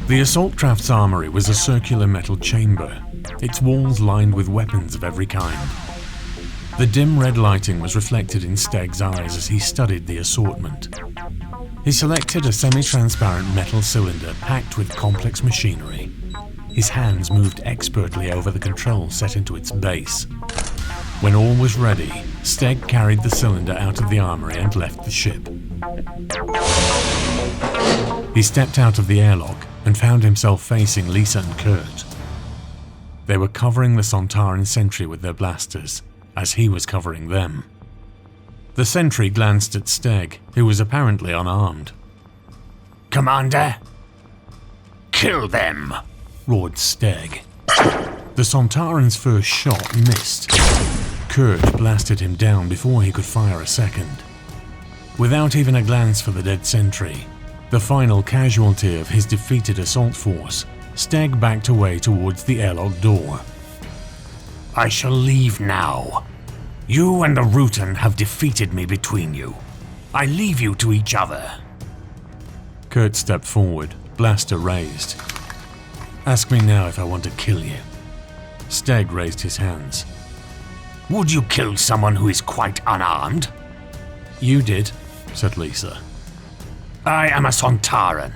The assault craft's armory was a circular metal chamber, its walls lined with weapons of every kind. The dim red lighting was reflected in Steg's eyes as he studied the assortment. He selected a semi-transparent metal cylinder packed with complex machinery. His hands moved expertly over the controls set into its base. When all was ready, Steg carried the cylinder out of the armory and left the ship. He stepped out of the airlock and found himself facing Lisa and Kurt. They were covering the Sontaran sentry with their blasters, as he was covering them. The sentry glanced at Steg, who was apparently unarmed. "Commander, kill them!" roared Steg. The Sontaran's first shot missed. Kurt blasted him down before he could fire a second. Without even a glance for the dead sentry, the final casualty of his defeated assault force, Steg backed away towards the airlock door. "I shall leave now. You and the Rutan have defeated me between you. I leave you to each other." Kurt stepped forward, blaster raised. "Ask me now if I want to kill you." Steg raised his hands. "Would you kill someone who is quite unarmed?" "You did," said Lisa. "I am a Sontaran.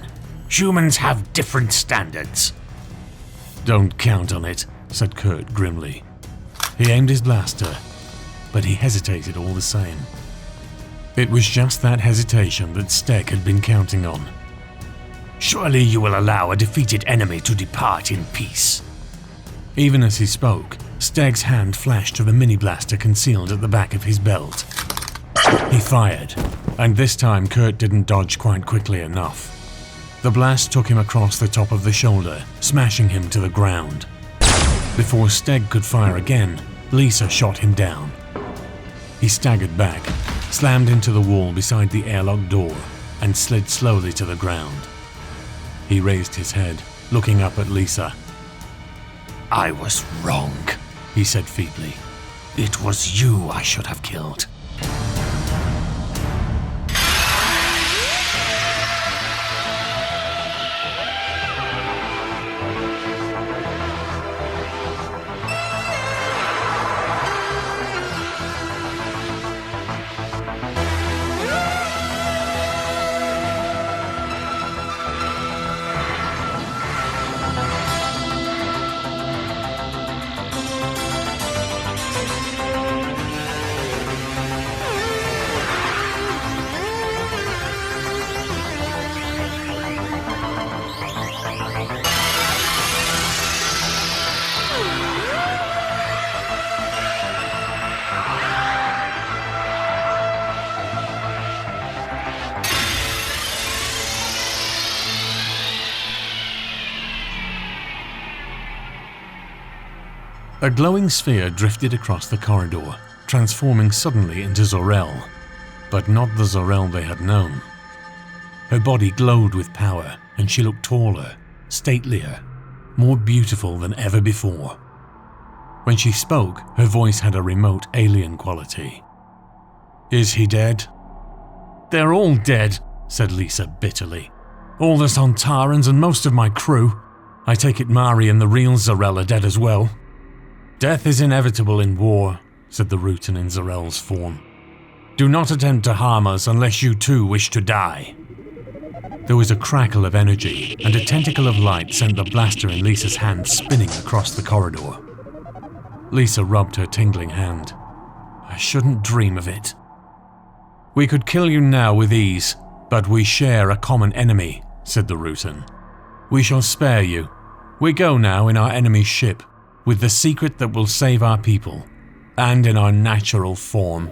Humans have different standards." "Don't count on it," said Kurt grimly. He aimed his blaster, but he hesitated all the same. It was just that hesitation that Steg had been counting on. "Surely you will allow a defeated enemy to depart in peace." Even as he spoke, Steg's hand flashed to the mini-blaster concealed at the back of his belt. He fired, and this time Kurt didn't dodge quite quickly enough. The blast took him across the top of the shoulder, smashing him to the ground. Before Steg could fire again, Lisa shot him down. He staggered back, slammed into the wall beside the airlock door, and slid slowly to the ground. He raised his head, looking up at Lisa. "I was wrong," he said feebly. "It was you I should have killed." A glowing sphere drifted across the corridor, transforming suddenly into Zor-El, but not the Zor-El they had known. Her body glowed with power, and she looked taller, statelier, more beautiful than ever before. When she spoke, her voice had a remote alien quality. "Is he dead?" "They're all dead," said Lisa bitterly. "All the Sontarans and most of my crew. I take it Mari and the real Zor-El are dead as well." "Death is inevitable in war," said the Rutan in Zor-El's form. "Do not attempt to harm us unless you too wish to die." There was a crackle of energy, and a tentacle of light sent the blaster in Lisa's hand spinning across the corridor. Lisa rubbed her tingling hand. "I shouldn't dream of it." "We could kill you now with ease, but we share a common enemy," said the Rutan. "We shall spare you. We go now in our enemy's ship, with the secret that will save our people, and in our natural form."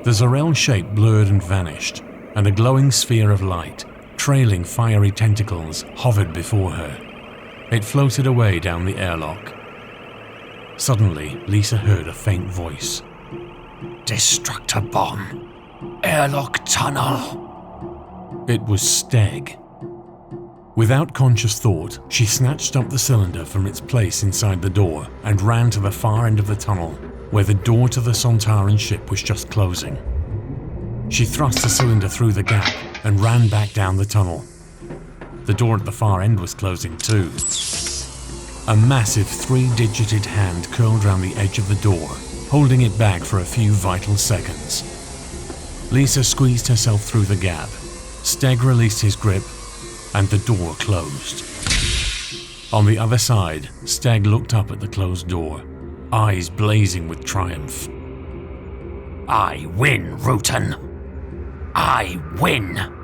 The Zor-El shape blurred and vanished, and a glowing sphere of light, trailing fiery tentacles, hovered before her. It floated away down the airlock. Suddenly, Lisa heard a faint voice. "Destructor bomb. Airlock tunnel." It was Steg. Without conscious thought, she snatched up the cylinder from its place inside the door and ran to the far end of the tunnel, where the door to the Sontaran ship was just closing. She thrust the cylinder through the gap and ran back down the tunnel. The door at the far end was closing too. A massive 3-digited hand curled round the edge of the door, holding it back for a few vital seconds. Lisa squeezed herself through the gap. Steg released his grip, and the door closed. On the other side, Steg looked up at the closed door, eyes blazing with triumph. I win, Rutan. I win.